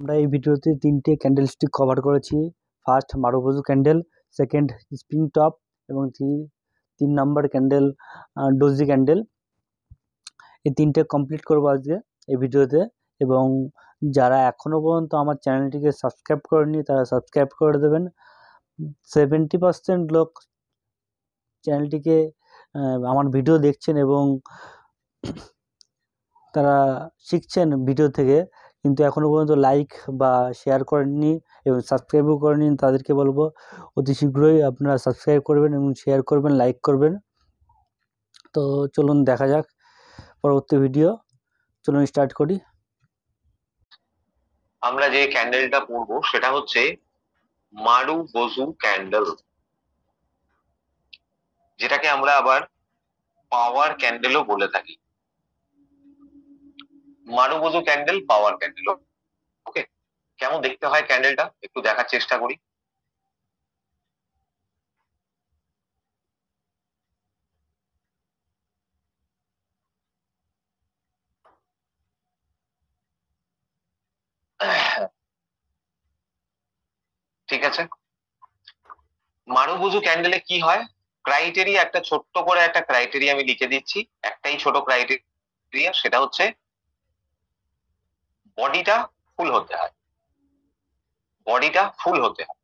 আমরা এই ভিডিওতে তিনটে ক্যান্ডেল স্টিক কভার করেছি। First marubozu candle, second spinning top এবং তিন নাম্বার ক্যান্ডেল ডোজি ক্যান্ডেল। এই তিনটে কমপ্লিট করবো আজকে এই ভিডিওতে। এবং যারা এখনো পর্যন্ত আমার চ্যানেলটিকে সাবস্ক্রাইব করেনি তারা সাবস্ক্রাইব করে দেবেন। 70% লোক চ্যানেলটিকে আমার ভিডিও দেখছেন এবং তারা শিখছেন ভিডিও থেকে, কিন্তু এখনও পর্যন্ত লাইক বা শেয়ার করেননি এবং সাবস্ক্রাইবও করেননি। তাদেরকে বলবো অতি শীঘ্রই আপনারা সাবস্ক্রাইব করবেন এবং শেয়ার করবেন, লাইক করবেন। তো চলুন দেখা যাক পরবর্তী ভিডিও। চলুন স্টার্ট করি। আমরা যে ক্যান্ডেলটা পড়বো সেটা হচ্ছে মারুবোজু ক্যান্ডেল, যেটাকে আমরা আবার পাওয়ার ক্যান্ডেলও বলে থাকি। মারুবোজু ক্যান্ডেল, পাওয়ার ক্যান্ডেল। ওকে, কেমন দেখতে হয় ক্যান্ডেলটা একটু দেখার চেষ্টা করি। ঠিক আছে, মারুবোজু ক্যান্ডেলে কি হয়, ক্রাইটেরিয়া একটা ছোট্ট করে একটা ক্রাইটেরিয়া আমি লিখে দিচ্ছি। একটাই ছোট ক্রাইটেরিয়া, সেটা হচ্ছে বডিটা ফুল হতে হয়, বডিটা ফুল হতে হয়।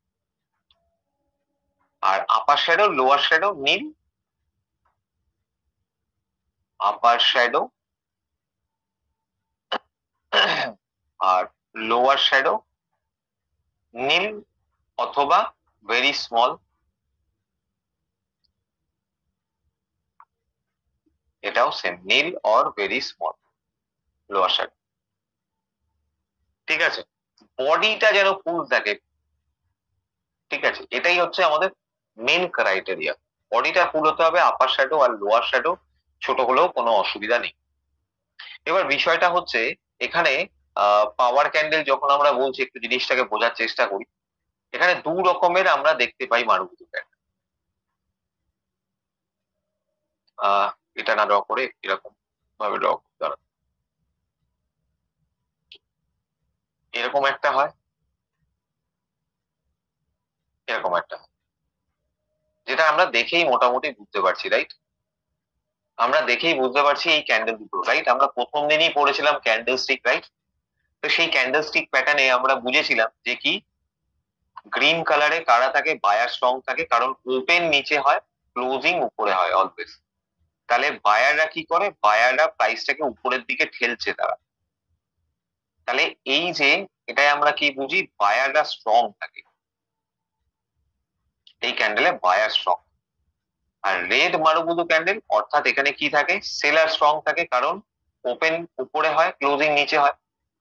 আর upper shadow lower shadow nil, upper shadow আর লোয়ার শ্যাডো নীল অথবা ভেরি স্মল, এটাও same nil or very small lower shadow. ঠিক আছে, বডিটা যেন ফুল থাকে। ঠিক আছে, এটাই হচ্ছে আমাদের মেন ক্রাইটেরিয়া। বডিটা ফুল হতে হবে, আপার শ্যাডো আর লোয়ার শ্যাডো ছোট হলেও কোনো অসুবিধা নেই। এবার বিষয়টা হচ্ছে এখানে পাওয়ার ক্যান্ডেল যখন আমরা বলছি, একটু জিনিসটাকে বোঝার চেষ্টা করি। এখানে দু রকমের আমরা দেখতে পাই মারুবোজু ক্যান্ডেল। এটা না ড্র করে এরকম ভাবে ড্র করতে হবে। এরকম একটা হয়, এরকম একটা হয়, যেটা আমরা দেখেই মোটামুটি বুঝতে পারছি, রাইট? আমরা দেখেই বুঝতে পারছি এই ক্যান্ডেল দুটো, রাইট? আমরা প্রথম দিনই পড়েছিলাম ক্যান্ডেল স্টিক, রাইট? তো সেই ক্যান্ডেল স্টিক প্যাটার্নে আমরা বুঝেছিলাম যে কি গ্রিন কালারে কারা থাকে, বায়ার স্ট্রং থাকে, কারণ ওপেন নিচে হয়, ক্লোজিং উপরে হয় অলওয়েজ। তাহলে বায়াররা কি করে, বায়াররা প্রাইসটাকে উপরের দিকে ঠেলছে তারা। তাহলে এই যে এটাই আমরা কি বুঝি, বায়াররা স্ট্রং থাকে, এই ক্যান্ডেলে বায়ার স্ট্রং। আর রেড মারুবোজু ক্যান্ডেল অর্থাৎ এখানে কি থাকে, সেলার স্ট্রং থাকে, কারণ ওপেন উপরে হয়, ক্লোজিং নিচে হয়,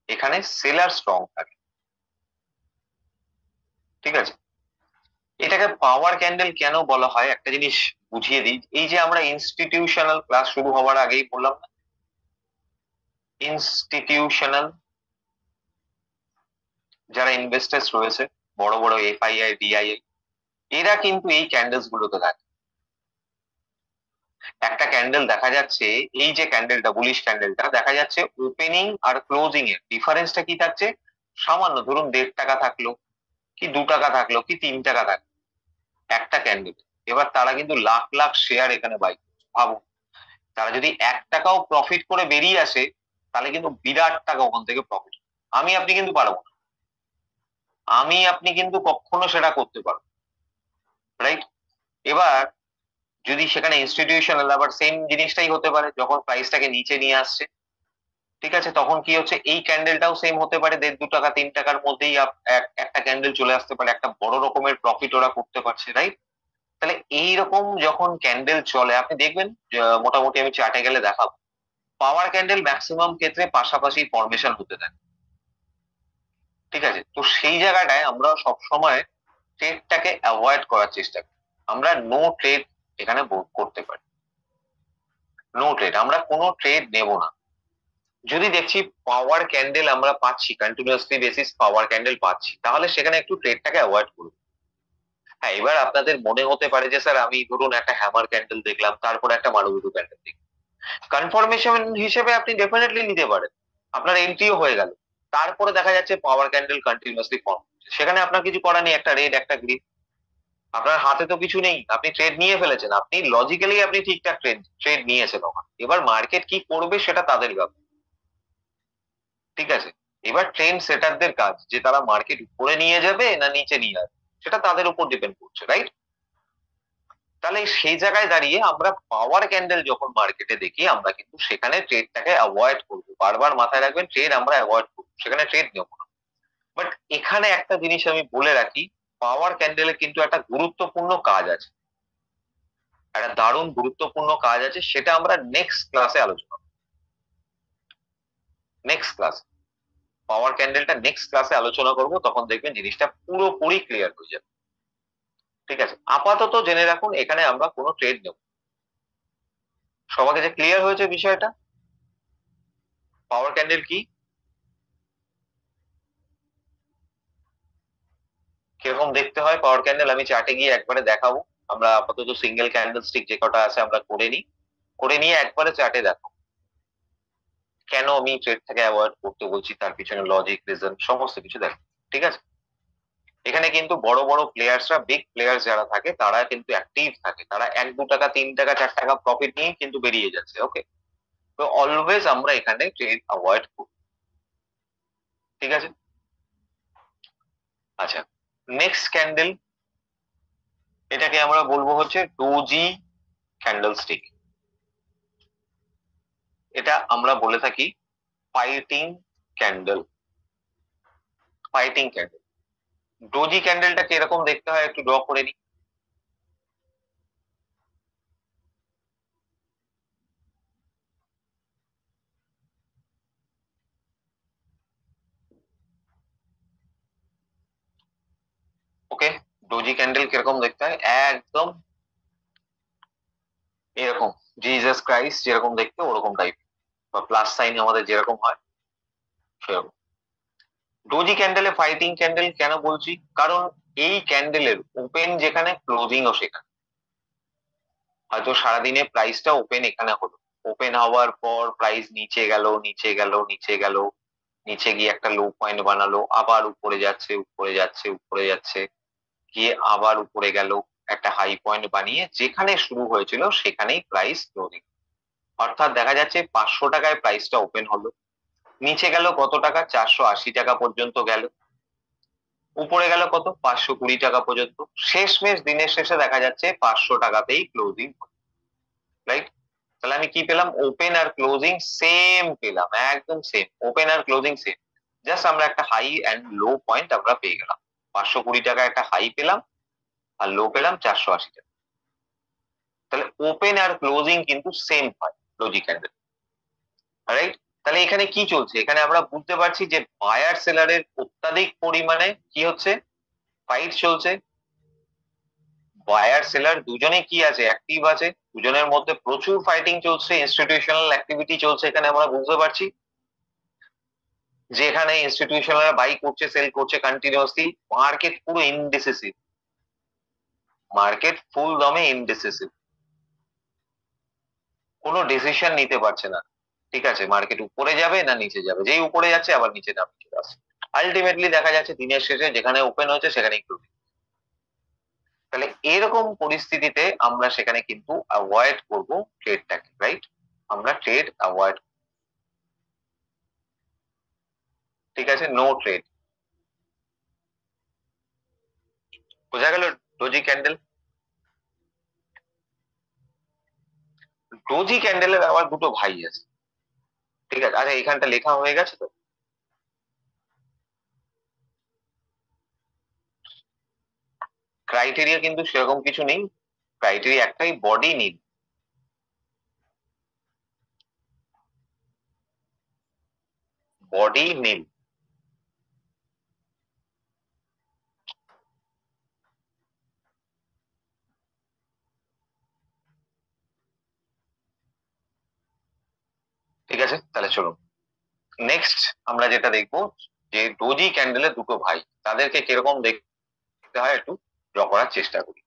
এখানে সেলার স্ট্রং থাকে। ঠিক আছে, এটাকে পাওয়ার ক্যান্ডেল কেন বলা হয় একটা জিনিস বুঝিয়ে দিই। এই যে আমরা ইনস্টিটিউশনাল ক্লাস শুরু হওয়ার আগেই বললাম, ইনস্টিটিউশনাল যারা ইনভেস্টার্স রয়েছে, বড় বড় এফআইআই ডিআইআই, এরা কিন্তু এই ক্যান্ডেলস গুলোতে থাকে। একটা ক্যান্ডেল দেখা যাচ্ছে, এই যে ক্যান্ডেলটা বুলিশ ক্যান্ডেলটা দেখা যাচ্ছে, ওপেনিং আর ক্লোজিং এর ডিফারেন্সটা কি থাকছে, সামান্য, ধরুন 1.5 টাকা থাকলো কি 2 টাকা থাকলো কি 3 টাকা থাকলো একটা ক্যান্ডেল। এবার তারা কিন্তু লাখ লাখ শেয়ার এখানে বাই করছে। ভাবুন, তারা যদি 1 টাকাও প্রফিট করে বেরিয়ে আসে, তাহলে কিন্তু বিরাট টাকা ওখান থেকে প্রফিট। আমি আপনি কিন্তু পারবো না, আমি আপনি কিন্তু কখনো সেটা করতে পারবো, রাইট? এবার যদি সেখানে ইনস্টিটিউশনাল, আবার সেম জিনিসটাই হতে পারে যখন প্রাইসটাকে নিচে নিয়ে আসছে। ঠিক আছে, তখন কি হচ্ছে, এই ক্যান্ডেলটাও সেম হতে পারে, 1.5 টাকা 3 টাকার মধ্যেই একটা ক্যান্ডেল চলে আসতে পারে, একটা বড় রকমের প্রফিট ওরা করতে পারছে, রাইট? তাহলে এইরকম যখন ক্যান্ডেল চলে, আপনি দেখবেন মোটামুটি আমি চার্টে গেলে দেখাবো, পাওয়ার ক্যান্ডেল ম্যাক্সিমাম ক্ষেত্রে পাশাপাশি ফরমেশন হতে থাকে। ঠিক আছে, তো সেই জায়গাটায় আমরা সবসময় ট্রেডটাকে অ্যাভয়েড করার চেষ্টা করি। আমরা নো ট্রেড এখানে করতে পারি, নো ট্রেড, আমরা কোনো ট্রেড নেব না। যদি দেখছি পাওয়ার ক্যান্ডেল আমরা পাচ্ছি, কন্টিনিউয়াসলি বেসিস পাওয়ার ক্যান্ডেল পাচ্ছি, তাহলে সেখানে একটু ট্রেডটাকে অ্যাভয়েড করব। হ্যাঁ, এবার আপনাদের মনে হতে পারে যে স্যার আমি ধরুন একটা হ্যামার ক্যান্ডেল দেখলাম, তারপরে একটা মারুবোজু ক্যান্ডেল দেখলাম, কনফার্মেশন হিসেবে আপনি ডেফিনেটলি নিতে পারেন, আপনার এন্ট্রিও হয়ে গেল, তারপরে দেখা যাচ্ছে পাওয়ার ক্যান্ডেল কন্টিনিউয়াসলি ফর্ম হচ্ছে, সেখানে আপনার কিছু করার নেই, একটা রেড একটা গ্রিন, আপনার হাতে তো কিছু নেই, আপনি ট্রেড নিয়ে ফেলেছেন, আপনি লজিক্যালি আপনি ঠিকঠাক ট্রেড ট্রেড নিয়েছেন ওখানে। এবার মার্কেট কি করবে সেটা তাদের ব্যাপার, ঠিক আছে। এবার ট্রেন্ড সেটারদের কাজ যে তারা মার্কেট উপরে নিয়ে যাবে না নিচে নিয়ে আসবে, সেটা তাদের উপর ডিপেন্ড করছে, রাইট। তাহলে সেই জায়গায় দাঁড়িয়ে আমরা পাওয়ার ক্যান্ডেল যখন মার্কেটে দেখি, আমরা কিন্তু সেখানে ট্রেডটাকে অ্যাভয়েড করবো। বারবার মাথায় রাখবেন, ট্রেড আমরা অ্যাভয়েড করবো, সেখানে ট্রেড নেবো না। বাট এখানে একটা জিনিস আমি বলে রাখি, পাওয়ার ক্যান্ডেলে কিন্তু একটা গুরুত্বপূর্ণ কাজ আছে, একটা দারুণ গুরুত্বপূর্ণ কাজ আছে, সেটা আমরা নেক্সট ক্লাসে আলোচনা করব। নেক্সট ক্লাস পাওয়ার ক্যান্ডেলটা নেক্সট ক্লাসে আলোচনা করব, তখন দেখবেন জিনিসটা পুরোপুরি ক্লিয়ার হয়ে যাবে, ঠিক আছে। আপাতত জেনে রাখুন এখানে আমরা কোনো ট্রেড নেব। সবাইকে যে ক্লিয়ার হয়েছে বিষয়টা, পাওয়ার ক্যান্ডেল কি, কিরকম দেখতে হয় পাওয়ার ক্যান্ডেল, আমি চার্টে গিয়ে একবারে দেখাবো। আমরা আপাতত সিঙ্গেল ক্যান্ডেল স্টিক যে কটা আছে আমরা করে নিই, করে নিয়ে একবারে চার্টে দেখো কেন আমি ট্রেড থেকে অ্যাভয়েড করতে বলছি, তার পিছনে লজিক রিজন সমস্ত কিছু দেখো, ঠিক আছে। এখানে কিন্তু বড় বড় প্লেয়ার্সরা, বিগ প্লেয়ার্স যারা থাকে তারা কিন্তু অ্যাক্টিভ থাকে, তারা 1 2 টাকা 3 টাকা 4 টাকা প্রফিট নিয়ে কিন্তু বেরিয়ে যাচ্ছে, ওকে। তো অলওয়েজ আমরা এখানে ট্রেড অ্যাভয়েড করি, ঠিক আছে। আচ্ছা, নেক্সট ক্যান্ডেল, এটাকে আমরা বলবো হচ্ছে ডোজি ক্যান্ডেল স্টিক। এটা আমরা বলে থাকি fighting candle, fighting candle. Doji ক্যান্ডেলটা কিরকম দেখতে হয় একটু ড্র করে নিই। ওকে, ডোজি ক্যান্ডেল কিরকম দেখতে হয়, একদম এরকম, জিসাস ক্রাইস্ট যেরকম দেখতে ওরকম টাইপ, বা প্লাস সাইন আমাদের যেরকম হয় সেরকম। ডোজি ক্যান্ডেলে ফাইটিং ক্যান্ডেল কেন বলছি, কারণ এই ক্যান্ডেলের ওপেন যেখানে, ক্লোজিংও সেখানে। হয়তো সারাদিনে প্রাইসটা ওপেন এখানে হলো, ওপেন হওয়ার পর প্রাইস নিচে গেল নিচে গেল নিচে গেল, নিচে গিয়ে একটা লো পয়েন্ট বানালো, আবার উপরে যাচ্ছে উপরে যাচ্ছে উপরে যাচ্ছে, গিয়ে আবার উপরে গেল, একটা হাই পয়েন্ট বানিয়ে যেখানে শুরু হয়েছিল সেখানেই প্রাইস ক্লোজিং। অর্থাৎ দেখা যাচ্ছে 500 টাকায় প্রাইসটা ওপেন হলো, নিচে গেল কত টাকা, 480 টাকা পর্যন্ত গেল, উপরে গেল কত, 520 টাকা পর্যন্ত। শেষমেশ দিনের শেষে দেখা যাচ্ছে 500 টাকাতেই ক্লোজিং, রাইট। তাহলে আমি কি পেলাম, ওপেন আর ক্লোজিং সেম পেলাম, একদম সেম, ওপেন আর ক্লোজিং সেম। জাস্ট আমরা একটা হাই অ্যান্ড লো পয়েন্ট আমরা পেয়ে গেলাম, 520 টাকা একটা হাই পেলাম আর লো পেলাম 480 টাকা। তাহলে ওপেন আর ক্লোজিং কিন্তু সেম হয় লজিক ক্যান্ডেল, রাইট। তাহলে এখানে কি চলছে, এখানে আমরা বুঝতে পারছি যে বায়ার সেলারের অত্যাধিক পরিমাণে কি হচ্ছে, ফাইট চলছে। বায়ার সেলার দুজনে কি আছে, অ্যাক্টিভ আছে, দুজনের মধ্যে প্রচুর ফাইটিং চলছে, ইনস্টিটিউশনাল অ্যাক্টিভিটি চলছে, এখানে আমরা বুঝতে পারছি। যেখানে ইনস্টিটিউশনাল বাই করছে সেল করছে কন্টিনিউয়াসলি, মার্কেট পুরো ইনডিসিসিভ, মার্কেট ফুল দমে ইনডিসিসিভ, কোনো ডিসিশন নিতে পারছে না, ঠিক আছে। মার্কেট উপরে যাবে না নিচে যাবে, যেই উপরে যাচ্ছে আবার নিচে নামছে চলে আসছে। আলটিমেটলি দেখা যাচ্ছে দিনের শেষে যেখানে ওপেন হচ্ছে সেখানেই ক্লোজিং। তাহলে এরকম পরিস্থিতিতে আমরা সেখানে কিন্তু অ্যাভয়েড করব ট্রেডটাকে, রাইট। আমরা ট্রেড অ্যাভয়েড, ঠিক আছে, নো ট্রেড। বোঝা গেল ডোজি ক্যান্ডেল। ডোজি ক্যান্ডেলের আবার দুটো ভাই আছে, ঠিক আছে। আচ্ছা, এখানটা লেখা হয়ে গেছে তো। ক্রাইটেরিয়া কিন্তু সেরকম কিছু নেই, ক্রাইটেরিয়া একটাই, বডি নিন, বডি নিন। ঠিক আছে, তাহলে চলুন নেক্সট আমরা যেটা দেখবো, যে ডোজি ক্যান্ডেলের দুটো ভাই, তাদেরকে কিরকম দেখতে হয় একটু ড্র করার চেষ্টা করি।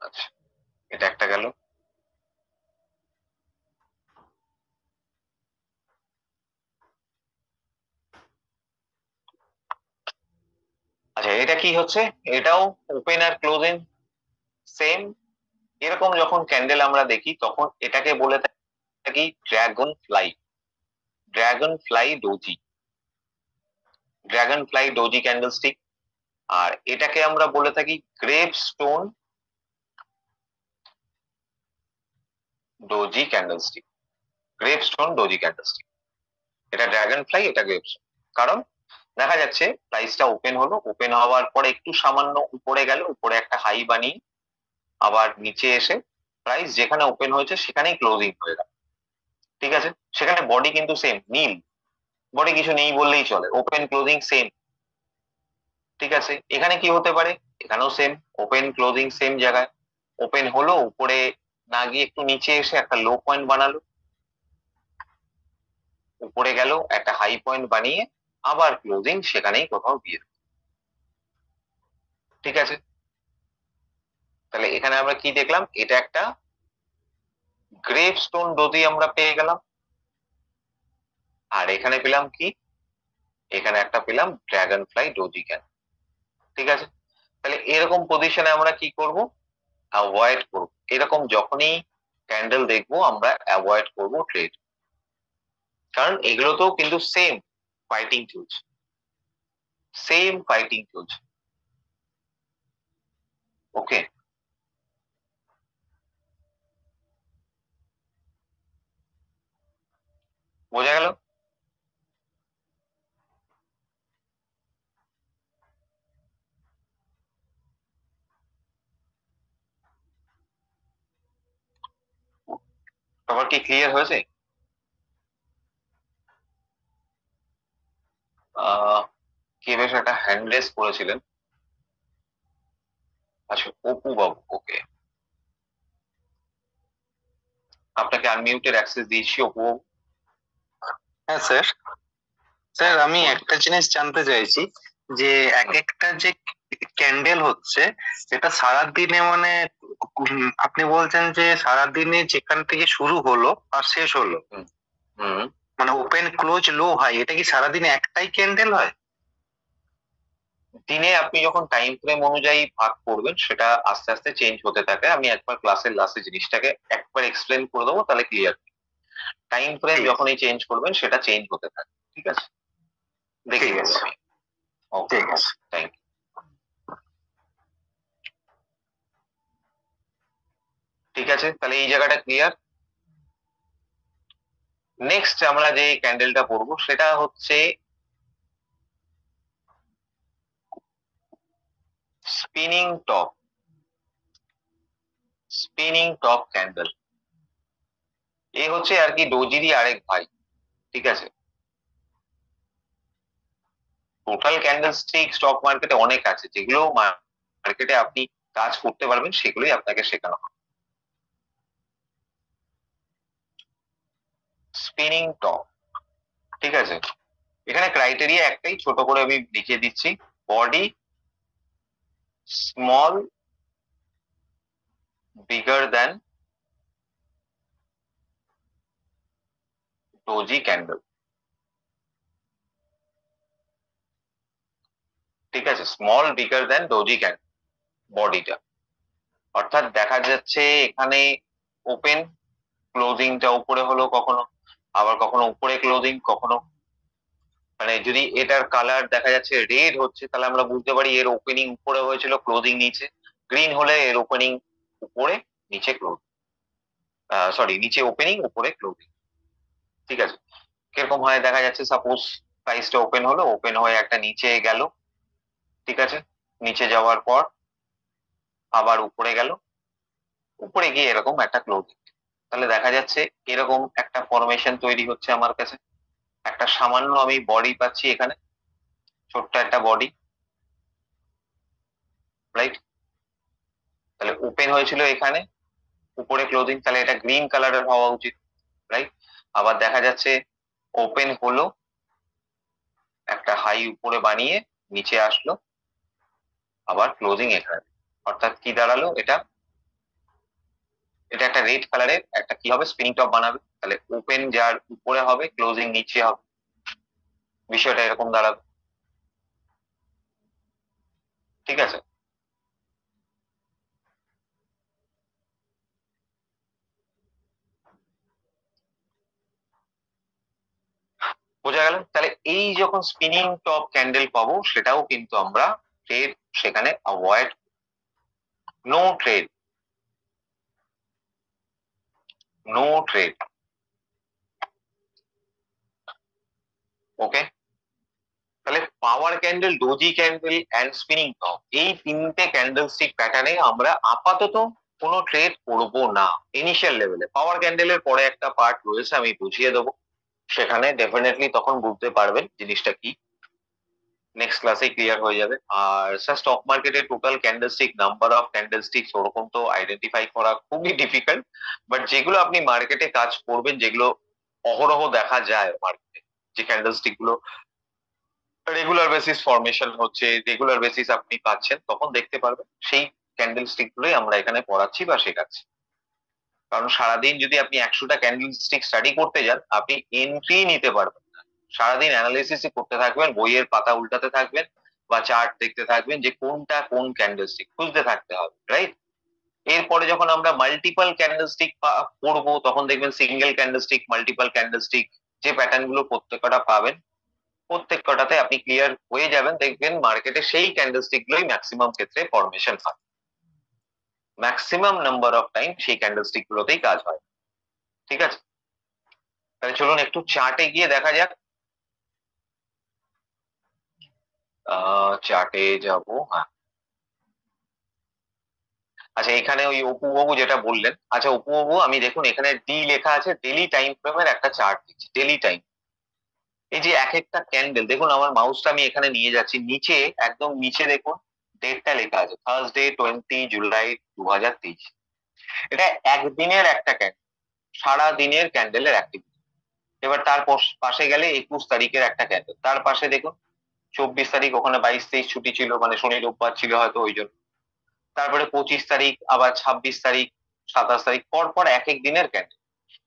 আচ্ছা, এটা একটা গেল, এটা কি হচ্ছে, এটাও ওপেন আর ক্লোজিং সেম। এরকম যখন ক্যান্ডেল আমরা দেখি তখন এটাকে বলে থাকি dragonfly, dragonfly doji, dragonfly doji candlestick. আর এটাকে আমরা বলে থাকি gravestone doji candlestick, gravestone doji candlestick. এটা ড্রাগন ফ্লাই, এটা গ্রেপ স্টোন। কারণ দেখা যাচ্ছে প্রাইসটা ওপেন হলো, ওপেন হওয়ার পরে একটু সামান্য উপরে গেল, উপরে একটা হাই বানিয়ে আবার নিচে এসে প্রাইস যেখানে ওপেন হয়েছে সেখানেই ক্লোজিং হয়ে গেল। ঠিক আছে, সেখানে বডি কিন্তু সেম নীল, বডি কিছু নেই বললেই চলে, ওপেন ক্লোজিং সেম। ঠিক আছে, এখানে কি হতে পারে, এখানেও সেম, ওপেন ক্লোজিং সেম জায়গায়, ওপেন হলো উপরে না গিয়ে একটু নিচে এসে একটা লো পয়েন্ট বানালো, উপরে গেল একটা হাই পয়েন্ট বানিয়ে আবার ক্লোজিং সেখানেই কোথাও দিয়ে দিল। ঠিক আছে, তাহলে এখানে আমরা কি দেখলাম, এটা একটা গ্রেপ স্টোন ডোজি আমরা পেয়ে গেলাম, আর এখানে পেলাম কি, এখানে একটা পেলাম ড্রাগন ফ্লাই ডোজি ক্যান। ঠিক আছে, তাহলে এরকম পজিশনে আমরা কি করব, অ্যাভয়েড করব। এরকম যখনই ক্যান্ডেল দেখবো আমরা অ্যাভয়েড করব ট্রেড, কারণ এগুলোতেও কিন্তু সেম ফাইটিং চলছে, সেম ফাইটিং চলছে। ওকে, বোঝা গেল? সবার কি ক্লিয়ার হয়েছে? কে বেশ একটা হ্যান্ড রেস করেছিলেন, আচ্ছা অপু বাবু, ওকে, আপনাকে আনমিউটের অ্যাক্সেস দিয়েছি অপু বাবু। হ্যাঁ স্যার, স্যার আমি একটা জিনিস জানতে চাইছি যে এক একটা যে ক্যান্ডেল হচ্ছে সেটা সারাদিনে মানে আপনি বলছেন যে সারাদিনে যেখান থেকে শুরু হলো আর শেষ হলো হুম, মানে ওপেন ক্লোজ লো হাই, এটা কি সারাদিনে একটাই ক্যান্ডেল হয়? দিনে আপনি যখন টাইম ফ্রেম অনুযায়ী ভাগ করবেন সেটা আস্তে আস্তে চেঞ্জ হতে থাকে। আমি একবার ক্লাসের লাস্টে জিনিসটাকে একবার এক্সপ্লেন করে দেবো, তাহলে ক্লিয়ার। টাইম ফ্রেম ঠিক আছে। যখনই চেঞ্জ করবেন সেটা চেঞ্জ হতে থাকে। ঠিক আছে, দেখি ঠিক আছে। আমি। ওকে, ঠিক আছে। Thank you. ঠিক আছে, তাহলে এই জায়গাটা ক্লিয়ার। নেক্সট আমরা যে ক্যান্ডেলটা পড়বো সেটা হচ্ছে spinning top, spinning top candle. এ হচ্ছে আর কি ডোজিরই আরেক ভাই। ঠিক আছে, টোটাল ক্যান্ডেলস্টিক স্টক মার্কেটে অনেক আছে, যেগুলো মার্কেটে আপনি কাজ করতে পারবেন সেগুলোই আপনাকে শেখানো হবে। স্পিনিং টপ, ঠিক আছে, এখানে ক্রাইটেরিয়া একটাই, ছোট করে আমি লিখে দিচ্ছি, বডি স্মল বিগার দেন ডোজি ক্যান্ডেল। ঠিক আছে, স্মল বিগার দেন ডোজি ক্যান্ডেল বডিটা, অর্থাৎ দেখা যাচ্ছে এখানে ওপেন ক্লোজিংটা উপরে হলো কখনো, আবার কখনো উপরে ক্লোজিং, কখনো মানে যদি এটার কালার দেখা যাচ্ছে রেড হচ্ছে তাহলে আমরা বুঝতে পারি এর ওপেনিং উপরে হয়েছিল ক্লোজিং নিচে, গ্রিন হলে এর ওপেনিং উপরে নিচে ক্লোজ, সরি নিচে ওপেনিং উপরে ক্লোজিং। ঠিক আছে, কিরকম হয় দেখা যাচ্ছে সাপোজ প্রাইসটা ওপেন হলো, ওপেন হয়ে একটা নিচে গেল, ঠিক আছে, নিচে যাওয়ার পর আবার উপরে গেল, উপরে গিয়ে এরকম একটা ক্লোজিং, তাহলে দেখা যাচ্ছে এরকম একটা ফরমেশন তৈরি হচ্ছে আমার কাছে। একটা সামান্য আমি বডি পাচ্ছি এখানে, ছোট্ট একটা বডি, রাইট? তাহলে ওপেন হয়েছিল এখানে, উপরে ক্লোজিং, তাহলে এটা গ্রিন কালারের হওয়া উচিত, রাইট? আবার দেখা যাচ্ছে ওপেন হলো, একটা হাই উপরে বানিয়ে নিচে আসলো, আবার ক্লোজিং এখানে, অর্থাৎ কি দাঁড়ালো এটা, এটা একটা রেড কালারের একটা কি হবে, স্পিনিং টপ বানাবে, তাহলে ওপেন যার উপরে হবে ক্লোজিং নিচে হবে, বিষয়টা এরকম দাঁড়াবে। ঠিক আছে? বোঝা গেল? তাহলে এই যখন স্পিনিং টপ ক্যান্ডেল পাবো সেটাও কিন্তু আমরা ট্রেড সেখানে avoid, no trade, no trade. Okay, তাহলে power candle, doji candle and spinning top, এই তিনটে ক্যান্ডেল স্টিক প্যাটার্নে আমরা আপাতত কোনো ট্রেড করব না ইনিশিয়াল লেভেলে। পাওয়ার ক্যান্ডেলের পরে একটা পার্ট রয়েছে, আমি বুঝিয়ে দেবো, সেখানে ডেফিনেটলি তখন বুঝতে পারবেন জিনিসটা কি, নেক্সট ক্লাসে ক্লিয়ার হয়ে যাবে। আর স্যার স্টক মার্কেটে total candlestick, number of candlestick ওরকম তো আইডেন্টিফাই করা খুবই ডিফিকাল্ট, বাট যেগুলো আপনি মার্কেটে কাজ করবেন, যেগুলো অহরহ দেখা যায় মার্কেটে, যে ক্যান্ডেলস্টিক গুলো রেগুলার বেসিস ফরমেশন হচ্ছে, রেগুলার বেসিস আপনি পাচ্ছেন, তখন দেখতে পারবেন সেই ক্যান্ডেলস্টিক গুলোই আমরা এখানে পড়াচ্ছি বা শেখাচ্ছি। কারণ সারাদিন যদি আপনি 100টা ক্যান্ডেলস্টিক স্টাডি করতে যান, আপনি এন্ট্রি নিতে পারবেন না। সারাদিন অ্যানালিসিস করতে থাকবেন, বইয়ের পাতা উল্টাতে থাকবেন বা চার্ট দেখতে থাকবেন যে কোনটা কোন ক্যান্ডেলস্টিক খুঁজতে থাকতে হবে, রাইট? এরপরে যখন আমরা মাল্টিপল ক্যান্ডেলস্টিক পড়বো, তখন দেখবেন সিঙ্গেল ক্যান্ডেলস্টিক, মাল্টিপল ক্যান্ডেলস্টিক, যে প্যাটার্ন গুলো প্রত্যেকটা পাবেন, প্রত্যেক কটাতে আপনি ক্লিয়ার হয়ে যাবেন, দেখবেন মার্কেটে সেই ক্যান্ডেলস্টিক গুলোই ম্যাক্সিমাম ক্ষেত্রে ফরমেশন হয়, ম্যাক্সিমাম নাম্বার অফ টাইম সেই ক্যান্ডেলস্টিক গুলোতেই কাজ হয়। ঠিক আছে, তাহলে চলুন একটু চার্টে গিয়ে দেখা যাক। চার্টে যাব, হ্যাঁ। আচ্ছা, এখানে ওই অপু বাবু যেটা বললেন, আচ্ছা অপু বাবু, আমি দেখুন এখানে ডি লেখা আছে, ডেলি টাইম ফ্রেমের একটা চার্ট দিচ্ছি, ডেলি টাইম। এই যে এক একটা ক্যান্ডেল, দেখুন আমার মাউসটা আমি এখানে নিয়ে যাচ্ছি, নিচে একদম নিচে দেখুন ডেটটা লেখা আছে, থার্সডে 20 জুলাই 2023। এটা একদিনের একটা ক্যান্ডেল, সারা দিনের ক্যান্ডেলের অ্যাক্টিভিটি। এবার তার পাশে গেলে 21 তারিখের একটা ক্যান্ডেল, তার পাশে দেখুন 24 তারিখ, ওখানে 22-23 ছুটি ছিল, মানে শনি রোববার ছিল হয়তো ওই জন্য। তারপরে 25 তারিখ, আবার 26 তারিখ, 27 তারিখ, পর পর এক এক দিনের ক্যান্ডেল।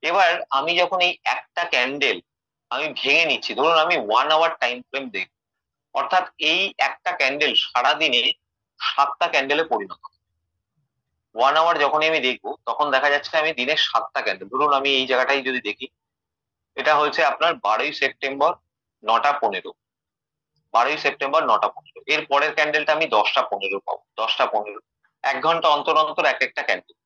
এবার আমি যখন এই একটা ক্যান্ডেল আমি ভেঙে নিচ্ছি, ধরুন আমি 1 আওয়ার টাইম ফ্রেম দেখব, অর্থাৎ এই একটা ক্যান্ডেল সারাদিনে 7টা ক্যান্ডেলে পরিণত। 1 আওয়ার যখনই আমি দেখবো, তখন দেখা যাচ্ছে আমি দিনে 7টা ক্যান্ডেল, ধরুন আমি এই জায়গাটাই যদি দেখি, এটা হচ্ছে আপনার 12ই সেপ্টেম্বর 9টা 15, 12ই সেপ্টেম্বর 9টা 15। এর পরের ক্যান্ডেলটা আমি 10টা 15 পাবো, 10টা 15, 1 ঘন্টা অন্তর অন্তর এক একটা ক্যান্ডেল,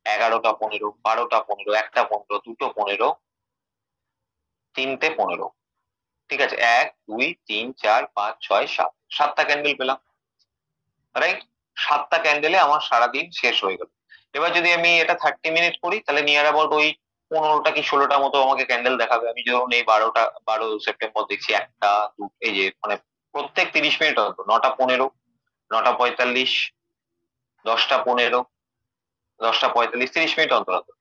11টা 15, 12টা 15, 1টা 15, 2টো 15, 3টে 15। ঠিক আছে, 1 2 3 4 5 6 7, 7টা ক্যান্ডেল পেলাম, রাইট? 7টা ক্যান্ডেলে আমার সারাদিন শেষ হয়ে গেল। এবার যদি আমি এটা 30 মিনিট করি, তাহলে নিয়ার অ্যাবাউট ওই 15টা কি 16টা মতো আমাকে ক্যান্ডেল দেখাবে। আমি যখন এই 12 সেপ্টেম্বর দেখছি, একটা এই যে মানে প্রত্যেক 30 মিনিট অন্তর, 9টা 15, 9টা 45, 10টা 15, 10টা 45, 30 মিনিট অন্তর অন্তর।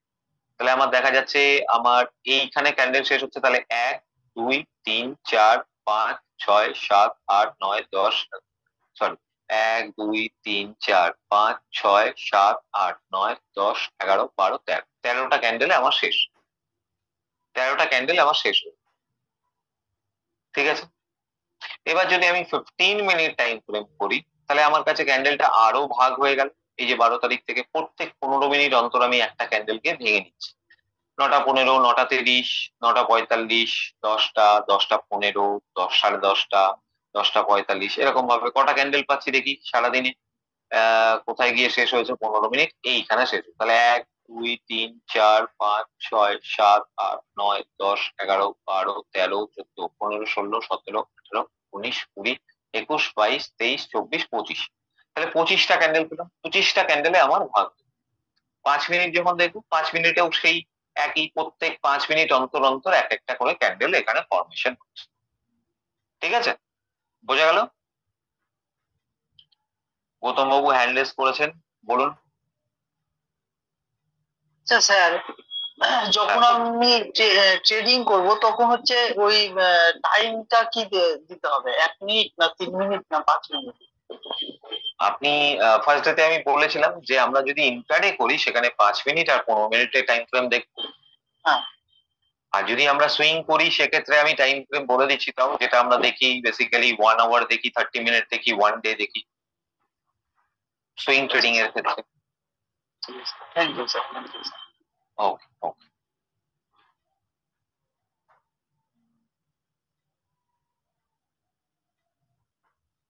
তাহলে আমার দেখা যাচ্ছে আমার এইখানে ক্যান্ডেল শেষ হচ্ছে, তাহলে 1 2 3 4 5 6 7 8 9 10, সরি, 1 2 3 4 5 6 7 8 9 10 11 12 13, 13টা ক্যান্ডেলে আমার শেষ, 13টা ক্যান্ডেল আমার শেষ হলো। ঠিক আছে, এবার যদি আমি 15 মিনিট টাইম ফ্রেম করি, তাহলে আমার কাছে ক্যান্ডেলটা আরো ভাগ হয়ে গেল। এই যে 12 তারিখ থেকে প্রত্যেক 15 মিনিট অন্তর আমি একটা ক্যান্ডেলকে ভেঙে নিচ্ছি, 9টা 15, 9টা 30, 9টা 45, 10টা, 10টা 15, 10 সাড়ে 10টা, 10টা 45, এরকম ভাবে কটা ক্যান্ডেল পাচ্ছি দেখি সারাদিনে। কোথায় গিয়ে শেষ হয়েছে? 15 মিনিট, এইখানে শেষ। তাহলে 1 2 3 4 5 6 7 8 9 10 11 12 13 14 15 16 17 18 19 20 21 22 23 24 25, তাহলে 25টা ক্যান্ডেল পেলাম। 25টা ক্যান্ডেলে আমার ভাগ। 5 মিনিট যখন দেখবো, 5 মিনিটেও সেই একই, প্রত্যেক 5 মিনিট অন্তর অন্তর এক একটা করে ক্যান্ডেল এখানে ফরমেশন হচ্ছে। ঠিক আছে, বোঝা গেল? গৌতম বাবু হ্যান্ড রেজ করেছেন, বলুন। আচ্ছা স্যার, যখন আমি ট্রেডিং করব, তখন হচ্ছে ওই টাইমটা কি দিতে হবে? 1 মিনিট না 3 মিনিট না 5 মিনিট? আপনি ফার্স্ট ডেতে আমি বলেছিলাম যে আমরা যদি ইন্ট্রাডে করি, সেখানে 5 মিনিট আর 15 মিনিটের টাইম ফ্রেম দেখবো। হ্যাঁ। আর যদি আমরা সুইং করি, সেক্ষেত্রে আমি টাইম ফ্রেম বলে দিচ্ছি, তাও যেটা আমরা দেখি বেসিক্যালি 1 আওয়ার দেখি, 30 মিনিট দেখি, 1 ডে দেখি। সুইং ট্রেডিং এর ক্ষেত্রে। Thank you sir. Okay okay.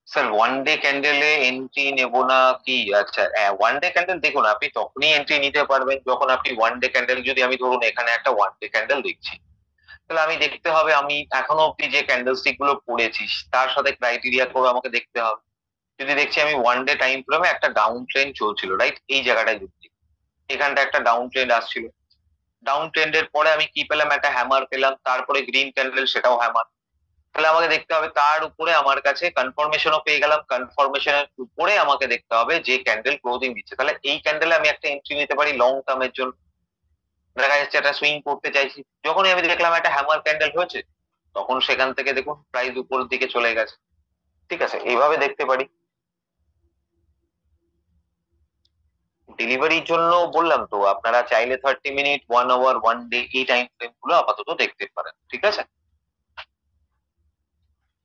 Sir one day ক্যান্ডেলে এন্ট্রি নেব না কি? আচ্ছা, ওয়ান ডে ক্যান্ডেল দেখুন, আপনি তখনই এন্ট্রি নিতে পারবেন যখন আপনি ওয়ান ডে ক্যান্ডেল, যদি আমি ধরুন এখানে একটা ওয়ান ডে ক্যান্ডেল দেখছি, তাহলে আমি দেখতে হবে আমি এখনো অব্দি যে ক্যান্ডেলস্টিক গুলো পড়েছি তার সাথে ক্রাইটেরিয়া করে আমাকে দেখতে হবে। যদি দেখছি আমি ওয়ান ডে টাইম ফ্রেমে একটা ডাউন ট্রেন্ড চলছিল, রাইট, এই জায়গাটায় যদি এখানটা একটা ডাউন ট্রেন্ড আসছিল, ডাউন ট্রেন্ডের পরে আমি কি পেলাম, একটা হ্যামার পেলাম, তারপরে গ্রিন ক্যান্ডেল, সেটাও হ্যামার। তাহলে আমাকে দেখতে হবে তার উপরে আমার কাছে কনফার্মেশনও পেয়ে গেলাম, কনফার্মেশনের উপরে আমাকে দেখতে হবে যে ক্যান্ডেল ক্লোজিং দিচ্ছে, তাহলে এই ক্যান্ডেলে আমি একটা এন্ট্রি নিতে পারি লং টার্মের জন্য। দেখা যাচ্ছে একটা সুইং করতে চাইছি, যখনই আমি দেখলাম একটা হ্যামার ক্যান্ডেল হয়েছে, তখন সেখান থেকে দেখুন প্রাইস উপরের দিকে চলে গেছে। ঠিক আছে, এইভাবে দেখতে পারি। ডেলিভারির জন্য বললাম তো, আপনারা চাইলে 30 মিনিট, 1 আওয়ার, 1 ডে এই টাইম ফ্রেম গুলো আপাতত দেখতে পারেন। ঠিক আছে,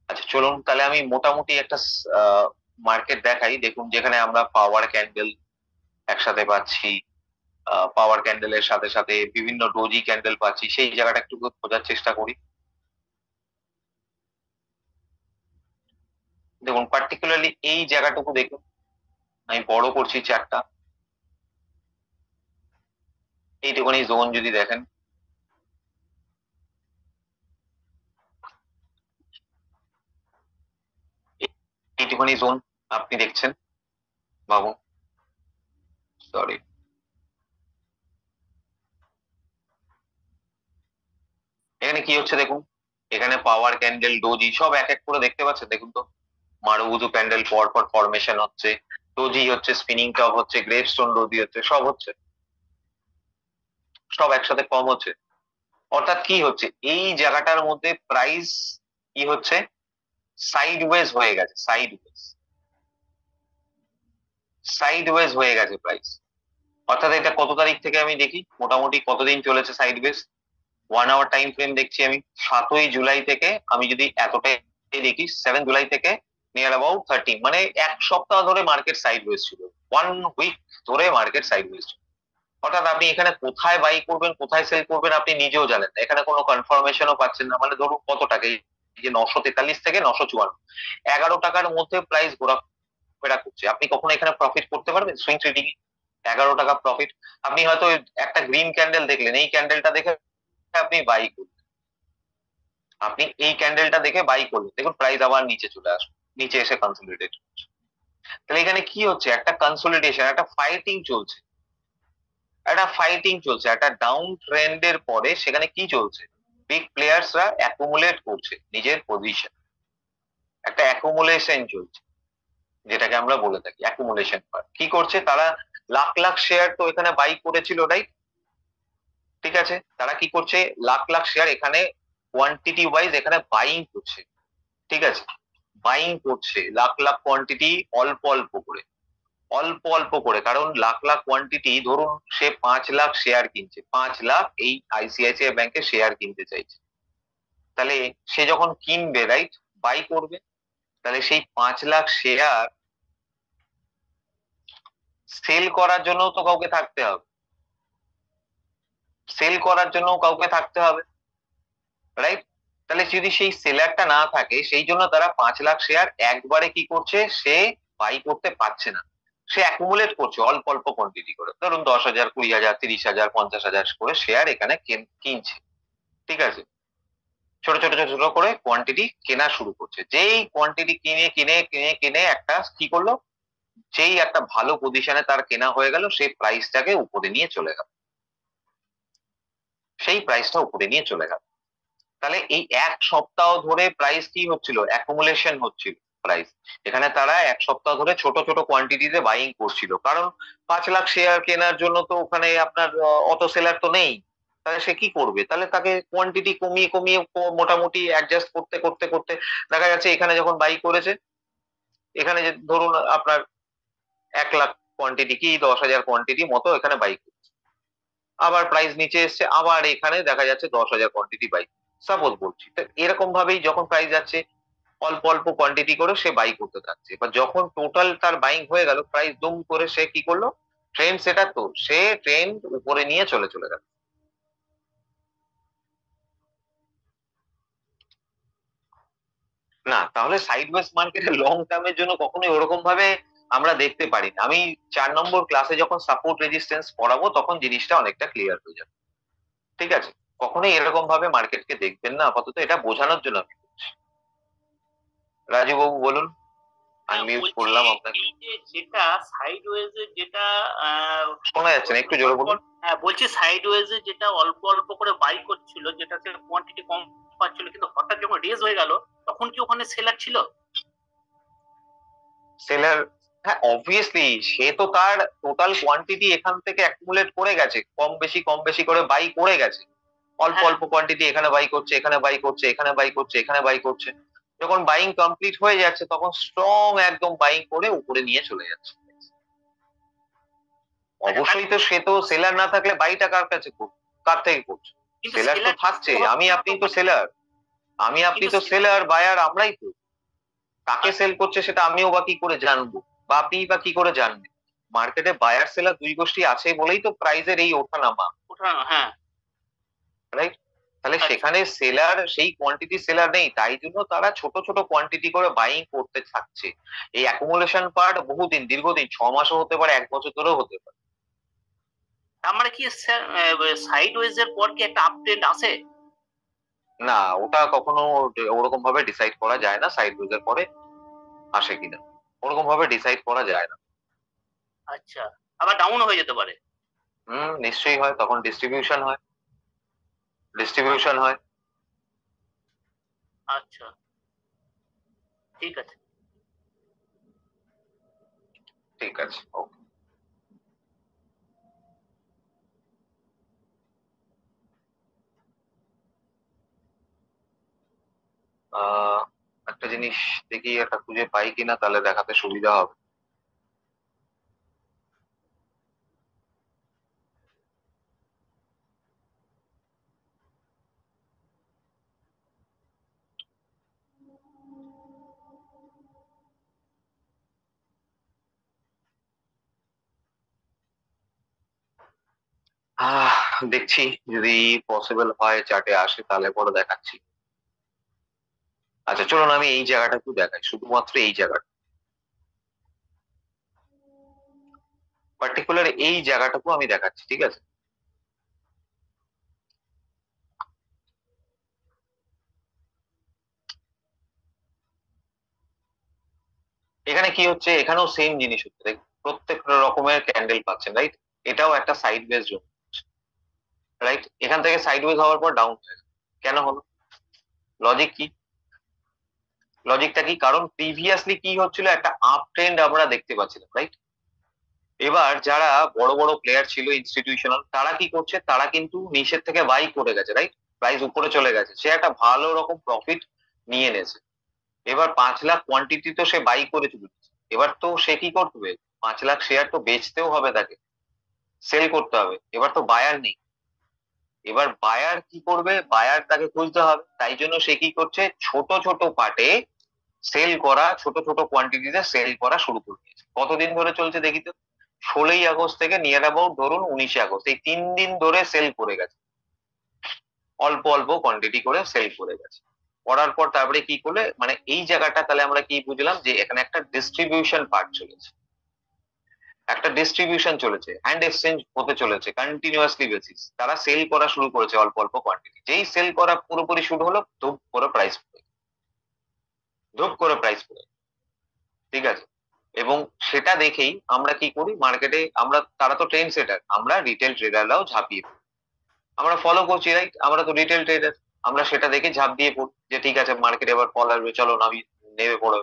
আচ্ছা চলুন তাহলে আমি মোটামুটি একটা মার্কেট দেখাই। দেখুন যেখানে আমরা পাওয়ার ক্যান্ডেল একসাথে পাচ্ছি, পাওয়ার ক্যান্ডেলের সাথে সাথে বিভিন্ন ডোজি ক্যান্ডেল পাচ্ছি, সেই জায়গাটা একটু খোঁজার চেষ্টা করি। দেখুন পার্টিকুলারলি এই জায়গাটুকু দেখুন, আমি বড় করছি চারটা, এইটুকুনি জোন যদি দেখেন, এইটুকুনি জোন আপনি দেখছেন বাবু, সরি, এখানে কি হচ্ছে দেখুন, এখানে পাওয়ার ক্যান্ডেল, ডোজি সব এক এক করে দেখতে পাচ্ছেন। দেখুন তো মারুবুজু প্যান্ডেল পর পর ফরমেশন হচ্ছে, ডোজি হচ্ছে, স্পিনিং টপ হচ্ছে, গ্রেভস্টোন ডোজি হচ্ছে, সব হচ্ছে, সব একসাথে ফর্ম হচ্ছে। অর্থাৎ কি হচ্ছে, এই জায়গাটার মধ্যে প্রাইস কি হচ্ছে, সাইড ওয়েজ হয়ে গেছে, সাইড ওয়েজ, সাইড ওয়েজ হয়ে গেছে প্রাইস। অর্থাৎ এটা কত তারিখ থেকে আমি দেখি, মোটামুটি কতদিন চলেছে sideways, 1 hour time frame দেখছি আমি 7ই জুলাই থেকে, আমি যদি এতটাই দেখি 7 জুলাই থেকে নিয়ার অ্যাবাউট 30, মানে এক সপ্তাহ ধরে মার্কেট সাইড ওয়েজ ছিল, 1 উইক ধরে মার্কেট সাইড ওয়েজ ছিল। অর্থাৎ আপনি এখানে কোথায় বাই করবেন কোথায় সেল করবেন আপনি নিজেও জানেন না, এখানে কোনো কনফার্মেশনও পাচ্ছেন না। মানে ধরুন কত টাকা, এই যে 943 থেকে 954, 11 টাকার মধ্যে প্রাইস ঘোরাফেরা করছে, আপনি কখনো এখানে প্রফিট করতে পারবেন সুইং ট্রেডিং এ? 11 টাকা প্রফিট, আপনি হয়তো একটা গ্রিন ক্যান্ডেল দেখলেন, এই ক্যান্ডেলটা দেখে আপনি বাই করলেন, আপনি এই ক্যান্ডেলটা দেখে বাই করলেন, দেখুন প্রাইস আবার নিচে চলে আসবে, নিচে এসে কনসলিডেট করছে। তাহলে এখানে কি হচ্ছে, একটা কনসলিডেশন, একটা ফাইটিং চলছে, একটা ফাইটিং চলছে, একটা ডাউন ট্রেন্ডের পরে সেখানে কি চলছে, বিগ প্লেয়ার্সরা অ্যাকুমুলেট করছে নিজের পজিশন, একটা অ্যাকুমুলেশন চলছে, যেটাকে আমরা বলে থাকি অ্যাকুমুলেশন। কি করছে তারা, লাখ লাখ শেয়ার তো এখানে বাই করেছিল, রাইট, ঠিক আছে, তারা কি করছে, লাখ লাখ শেয়ার এখানে কোয়ান্টিটি ওয়াইজ এখানে বাইং করছে, ঠিক আছে, বাইং করছে লাখ লাখ কোয়ান্টিটি, অল্প অল্প করে, অল্প অল্প করে, কারণ লাখ লাখ কোয়ান্টিটি, ধরুন সে 5 লাখ শেয়ার কিনছে, 5 লাখ এই আইসিআইসিআই ব্যাংকে শেয়ার কিনতে চাইছে, তাহলে সে যখন কিনবে, রাইট, বাই করবে, তাহলে সেই 5 লাখ শেয়ার সেল করার জন্য তো কাউকে থাকতে হবে, সেল করার জন্য কাউকে থাকতে হবে, রাইট। তাহলে যদি সেই সেলারটা না থাকে, সেই জন্য তারা 5 লাখ শেয়ার একবারে কি করছে, সে বাই করতে পারছে না, সে অ্যাকুমুলেট করছে অল্প অল্প কোয়ান্টিটি করে, ধরুন 10,000, 20,000, 30,000, 50,000 করে শেয়ার এখানে কিনছে, ঠিক আছে, ছোট ছোট ছোট ছোট করে কোয়ান্টিটি কেনা শুরু করছে, যেই কোয়ান্টিটি কিনে কিনে কিনে কিনে একটা কি করলো, যেই একটা ভালো পজিশনে তার কেনা হয়ে গেল, সেই প্রাইসটাকে উপরে নিয়ে চলে গেল, সেই প্রাইসটা উপরে নিয়ে চলে গেল। তাহলে এই এক সপ্তাহ ধরে প্রাইস কি হচ্ছিল, অ্যাকুমুলেশন হচ্ছিল প্রাইস, এখানে তারা এক সপ্তাহ ধরে ছোট ছোট কোয়ান্টিটিতে বাইং করছিল, কারণ 5 লাখ শেয়ার কেনার জন্য তো ওখানে আপনার অত সেলার তো নেই, তাহলে সে কি করবে, তাহলে তাকে কোয়ান্টিটি কমিয়ে কমিয়ে মোটামুটি অ্যাডজাস্ট করতে করতে করতে দেখা যাচ্ছে এখানে যখন বাই করেছে, এখানে যে ধরুন আপনার 1 লাখ কোয়ান্টিটি কি 10,000 কোয়ান্টিটি মতো এখানে বাই করছে, আবার প্রাইস নিচে এসছে, আবার এখানে দেখা যাচ্ছে 10,000 কোয়ান্টিটি বাই, সাপোজ বলছি, তো এরকম ভাবেই যখন প্রাইস যাচ্ছে, অল্প অল্প কোয়ান্টিটি করে সে বাই করতে থাকছে। এবার যখন টোটাল তার বাইং হয়ে গেল, প্রাইস দুম করে সে কি করলো, ট্রেন্ড সেটার তো সে ট্রেন্ড উপরে নিয়ে চলে গেল। না, তাহলে সাইডওয়েজ মার্কেটে লং টার্মের জন্য কখনোই ওরকম ভাবে আমরা দেখতে পারি না। আমি 4 নম্বর ক্লাসে যখন সাপোর্ট রেজিস্ট্যান্স পড়াবো তখন জিনিসটা অনেকটা ক্লিয়ার হয়ে যাবে। ঠিক আছে, কখনোই এরকম ভাবে মার্কেটকে দেখবেন না, আপাতত এটা বোঝানোর জন্য আমি বলছি। রাজু বাবু বলুন, আনমিউট বলছি, করলাম আপনাকে। এই যে যেটা সাইডওয়েজ এর যেটা শোনা যাচ্ছে না, একটু জোরে বলুন। হ্যাঁ বলছি, সাইডওয়েজ এ যেটা অল্প অল্প করে বাই করছিল, যেটাতে কোয়ান্টিটি কম পাচ্ছিল, কিন্তু হঠাৎ যখন রেজ হয়ে গেল তখন কি ওখানে সেলার ছিল? সেলার, হ্যাঁ অবভিয়াসলি, সে তো তার টোটাল কোয়ান্টিটি এখান থেকে অ্যাকুমুলেট করে গেছে, কম বেশি করে বাই করে গেছে। অল্প হ্যাঁ। অল্প কোয়ান্টিটি এখানে বাই করছে, এখানে বাই করছে, এখানে বাই করছে, এখানে বাই করছে। যখন বাইং কমপ্লিট হয়ে যাচ্ছে তখন স্ট্রং একদম বাইং করে উপরে নিয়ে চলে যাচ্ছে। অবশ্যই তো সে তো সেলার না থাকলে বাইটা কার কাছে করবে, কার থেকে করছে? কিন্তু সেলার তো seller থাকছে, তো আমি আপনি তো সেলার, আমি আপনি কিন্তু তো সেলার, বায়ার আমরাই তো। কাকে সেল করছে সেটা আমিও বা কি করে জানবো, বা আপনিই বা কি করে জানবেন? মার্কেটে বায়ার সেলার দুই গোষ্ঠী আছে বলেই তো প্রাইজের এই ওঠা নামা, হ্যাঁ, রাইট? তাহলে আচ্ছা। সেখানে সেলার সেই কোয়ান্টিটি সেলার নেই, তাই জন্য তারা ছোট ছোট কোয়ান্টিটি করে বাইং করতে থাকছে। এই অ্যাকুমুলেশন পার্ট বহুদিন, দীর্ঘদিন, 6 মাসও হতে পারে, 1 বছর ধরেও হতে পারে। তার মানে কি সাইডওয়েজ এর পর কি একটা আপট্রেন্ড আসে? না, ওটা কখনো ওরকম ভাবে ডিসাইড করা যায় না সাইড ওয়েজের পরে আসে কিনা, ওরকম ভাবে ডিসাইড করা যায় না। আচ্ছা, আবার ডাউন হয়ে যেতে পারে? নিশ্চয়ই হয়, তখন ডিস্ট্রিবিউশন হয়, ডিস্ট্রিবিউশন হয়। আচ্ছা, ঠিক আছে। ঠিক আছে, ওকে। একটা জিনিস দেখি, একটা খুঁজে পাই কিনা, তাহলে দেখাতে সুবিধা হবে। দেখছি যদি পসিবল হয় চার্টে আসে তাহলে পরে দেখাচ্ছি। আচ্ছা চলুন আমি এই জায়গাটা একটু দেখাই, শুধুমাত্র এই জায়গাটা, পার্টিকুলার এই জায়গাটাকে আমি দেখাচ্ছি, ঠিক আছে? এখানে কি হচ্ছে, এখানেও সেম জিনিস হচ্ছে, দেখ প্রত্যেক রকমের ক্যান্ডেল পাচ্ছেন, রাইট? এটাও একটা সাইড ওয়েজ জোন, রাইট? এখান থেকে সাইড ওয়েজ হওয়ার পর ডাউন হয়ে গেল, কেন হলো? লজিক কি? লজিকটা কি? কারণ প্রিভিয়াসলি কি হচ্ছিল, একটা আপ ট্রেন্ড আমরা দেখতে পাচ্ছিলাম, রাইট? এবার যারা বড় বড় প্লেয়ার ছিল ইনস্টিটিউশনাল, তারা কি করছে, তারা কিন্তু নিচের থেকে বাই করে গেছে, রাইট? প্রাইস উপরে চলে গেছে, সে একটা ভালো রকম প্রফিট নিয়ে নেছে। এবার 5 লাখ কোয়ান্টিটি তো সে বাই করে চলেছে, এবার তো সে কি করবে, 5 লাখ শেয়ার তো বেচতেও হবে তাকে, সেল করতে হবে। এবার তো বায়ার নেই, এবার বায়ার কি করবে, বায়ার তাকে খুঁজতে হবে, তাই জন্য সে কি করছে, ছোট ছোট পার্টে সেল করা, ছোট ছোট কোয়ান্টিটিতে সেল করা শুরু করে দিয়েছে। কতদিন ধরে চলছে দেখি তো, 16ই আগস্ট থেকে নিয়ার অ্যাবাউট ধরুন 19 আগস্ট, এই 3 দিন ধরে সেল করে গেছে, অল্প অল্প কোয়ান্টিটি করে সেল করে গেছে। করার পর তারপরে কি করলে, মানে এই জায়গাটা তাহলে আমরা কি বুঝলাম, যে এখানে একটা ডিস্ট্রিবিউশন পার্ট চলেছে, একটা ডিস্ট্রিবিউশন চলেছে, হ্যান্ড এক্সচেঞ্জ হতে চলেছে কন্টিনিউয়াসলি বেসিস। তারা সেল করা শুরু করেছে অল্প অল্প কোয়ান্টিটি, যেই সেল করা পুরোপুরি শুরু হলো, ধূপ করে প্রাইস পড়ে, ধূপ করে প্রাইস পড়ে, ঠিক আছে? এবং সেটা দেখেই আমরা কি করি মার্কেটে, আমরা, তারা তো ট্রেন্ড সেটার, আমরা রিটেল ট্রেডাররাও ঝাঁপিয়ে পড়ি, আমরা ফলো করছি, রাইট? আমরা তো রিটেল ট্রেডার, আমরা সেটা দেখে ঝাঁপ দিয়ে পড়ি যে ঠিক আছে মার্কেটে এবার ফল আসবে, চলো নামি নেমে পড়ো,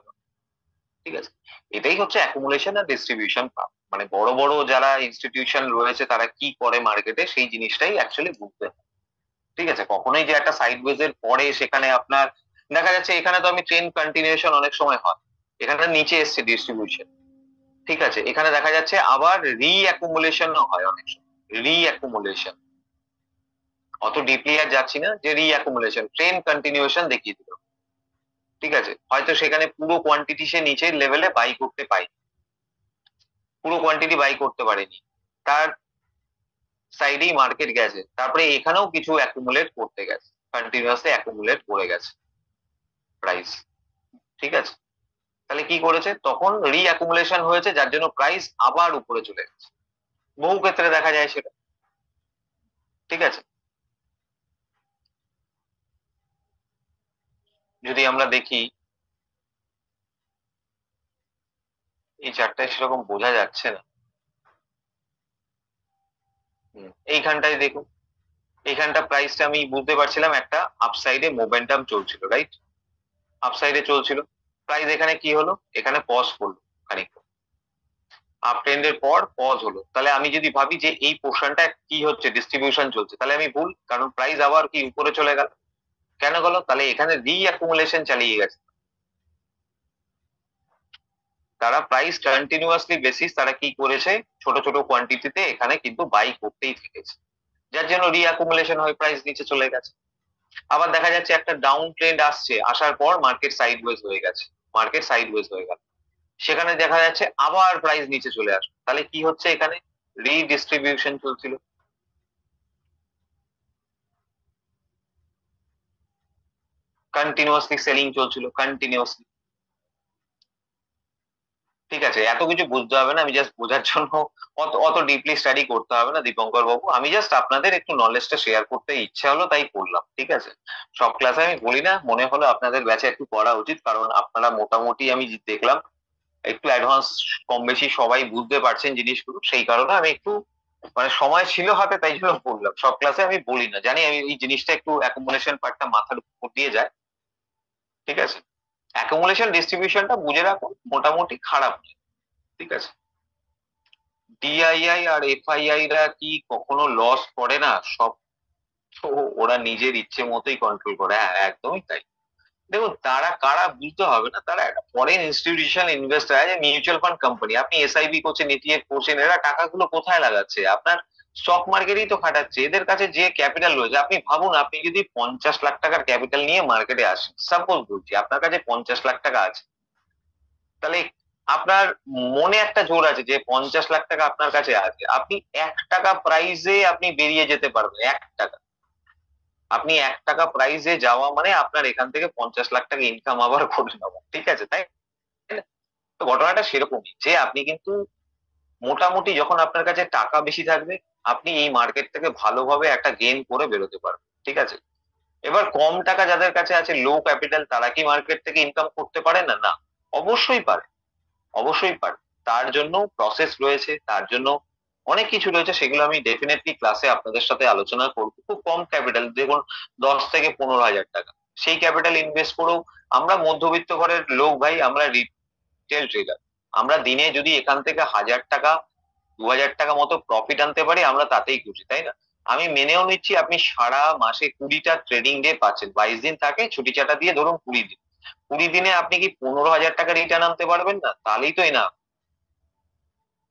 ঠিক আছে? এটাই হচ্ছে অ্যাকুমুলেশন আর ডিস্ট্রিবিউশন পার্ট। মানে বড় বড় যারা ইনস্টিটিউশন রয়েছে তারা কি করে মার্কেটে, সেই জিনিসটাই অ্যাকচুয়ালি বুঝতে হবে, ঠিক আছে? কখনোই যে একটা সাইড ওয়েজের পরে সেখানে আপনার দেখা যাচ্ছে, এখানে তো আমি ট্রেন্ড কন্টিনিউশন অনেক সময় হয়, এখানে নিচে এসছে ডিস্ট্রিবিউশন, ঠিক আছে? এখানে দেখা যাচ্ছে আবার রি অ্যাকুমুলেশনও হয় অনেক সময়, রি অ্যাকুমুলেশন, অত ডিপলি আর যাচ্ছি না, যে রি অ্যাকুমুলেশন, ট্রেন্ড কন্টিনিউশন দেখিয়ে দিল, ঠিক আছে, হয়তো সেখানে পুরো কোয়ান্টিটি সে নিচের লেভেলে বাই করতে পাই, পুরো কোয়ান্টিটি বাই করতে পারেনি, তার সাইডেই মার্কেট গেছে, তারপরে এখানেও কিছু অ্যাকুমুলেট করতে গেছে, কন্টিনিউয়াসলি অ্যাকুমুলেট করে গেছে প্রাইস। ঠিক আছে, তাহলে কি করেছে, তখন রি অ্যাকুমুলেশন হয়েছে, যার জন্য প্রাইস আবার উপরে চলে গেছে। বহু ক্ষেত্রে দেখা যায় সেটা। ঠিক আছে, যদি আমরা দেখি এই চারটায় সেরকম বোঝা যাচ্ছে না। এইখানটায় দেখুন, এইখানটা প্রাইসটা আমি বুঝতে পারছিলাম একটা আপসাইডে মোমেন্টাম চলছিল, রাইট, আপসাইডে চলছিল, প্রাইস এখানে কি হলো, এখানে পজ করলো খানিকটা, আপ ট্রেন্ডের পর পজ হলো, তাহলে আমি যদি ভাবি যে এই পোর্শনটা কি হচ্ছে, ডিস্ট্রিবিউশন চলছে, তাহলে আমি ভুল, কারণ প্রাইস আবার কি উপরে চলে গেল, কেন গেল, তাহলে এখানে রি অ্যাকুমুলেশন চালিয়ে গেছে, তারা প্রাইস কন্টিনিউয়াসলি বেসিস তারা কি করেছে, ছোট ছোট কোয়ান্টিটিতে এখানে কিন্তু বাই করতেই থেকেছে, যার জন্য রি অ্যাকুমুলেশন হয়ে প্রাইস নিচে চলে গেছে। আবার দেখা যাচ্ছে একটা ডাউন ট্রেন্ড আসছে, আসার পর মার্কেট সাইডওয়েজ হয়ে গেছে, মার্কেট সাইডওয়েজ হয়ে গেল, সেখানে দেখা যাচ্ছে আবার প্রাইস নিচে চলে আসে, তাহলে কি হচ্ছে, এখানে রিডিস্ট্রিবিউশন চলছিল, কন্টিনিউয়াসলি সেলিং চলছিল, কন্টিনিউয়াসলি। ঠিক আছে, এত কিছু বুঝতে হবে না, আমি জাস্ট বোঝার জন্য, অত অত ডিপলি স্টাডি করতে হবে না দীপঙ্কর বাবু, আমি জাস্ট আপনাদের একটু নলেজটা শেয়ার করতে ইচ্ছা হলো তাই করলাম। ঠিক আছে, সব ক্লাসে আমি বলি না, মনে হলো আপনাদের ব্যাচে একটু পড়া উচিত, কারণ আপনারা মোটামুটি আমি দেখলাম একটু অ্যাডভান্স কম বেশি সবাই বুঝতে পারছেন জিনিসগুলো, সেই কারণে আমি একটু মানে সময় ছিল হাতে তাই জন্য বললাম, সব ক্লাসে আমি বলি না, জানি আমি এই জিনিসটা একটু অ্যাকোমোডেশন পার্টটা মাথার উপর দিয়ে যায়। ঠিক আছে, অ্যাকোমোডেশন ডিস্ট্রিবিউশনটা বুঝে রাখুন, মোটামুটি খারাপ নয়। ঠিক আছে, ডিআইআই আর এফআইআই রা কি কখনো লস করে না, সব তো ওরা নিজের ইচ্ছে মতোই কন্ট্রোল করে, হ্যাঁ একদমই তাই। দেখুন তারা কারা বুঝতে হবে না, তারা একটা foreign institutional investor, mutual fund company, আপনি এসআইবি করছেন, ইটিএফ করছেন, এরা টাকাগুলো কোথায় লাগাচ্ছে, আপনার স্টক মার্কেটেই তো খাটাচ্ছে, এদের কাছে যে ক্যাপিটাল রয়েছে, আপনি ভাবুন, আপনি যদি 50 লাখ টাকার ক্যাপিটাল নিয়ে মার্কেটে আসেন, সাপোজ বলছি আপনার কাছে 50 লাখ টাকা আছে, তাহলে আপনার মনে একটা জোর আছে যে 50 লাখ টাকা আপনার কাছে আছে, আপনি 1 টাকা প্রাইজে আপনি বেরিয়ে যেতে পারবেন, 1 টাকা, আপনি 1 টাকা প্রাইজে যাওয়া মানে আপনার এখান থেকে 50 লাখ টাকা ইনকাম আবার করে নেওয়া। ঠিক আছে, তাই না? তো ঘটনাটা সেরকমই যে আপনি কিন্তু মোটামুটি যখন আপনার কাছে টাকা বেশি থাকবে, আপনি এই মার্কেট থেকে ভালোভাবে একটা গেইন করে বেরোতে পারবেন। ঠিক আছে, এবার কম টাকা যাদের কাছে আছে, লো ক্যাপিটাল, তারা কি মার্কেট থেকে ইনকাম করতে পারে না? না, অবশ্যই পারে, অবশ্যই পারে, তার জন্য প্রসেস রয়েছে, তার জন্য অনেক কিছু রয়েছে, সেগুলো আমি ডেফিনেটলি ক্লাসে আপনাদের সাথে আলোচনা করবো। খুব কম ক্যাপিটাল, দেখুন 10 থেকে 15 হাজার টাকা, সেই ক্যাপিটাল ইনভেস্ট করেও আমরা মধ্যবিত্ত ঘরের লোক ভাই, আমরা রিটেল ট্রেডার, আমরা দিনে যদি এখান থেকে 1000 টাকা 2000 টাকা মতো প্রফিট আনতে পারি, আমরা তাতেই খুশি, তাই না? আমি মেনেও নিচ্ছি আপনি সারা মাসে 20টা ট্রেডিং ডে পাচ্ছেন, 22 দিন থাকে, ছুটি চাটা দিয়ে ধরুন 20 দিন, 20 দিনে আপনি কি 15,000 টাকা রিটার্ন আনতে পারবেন না? তাহলেই তো না,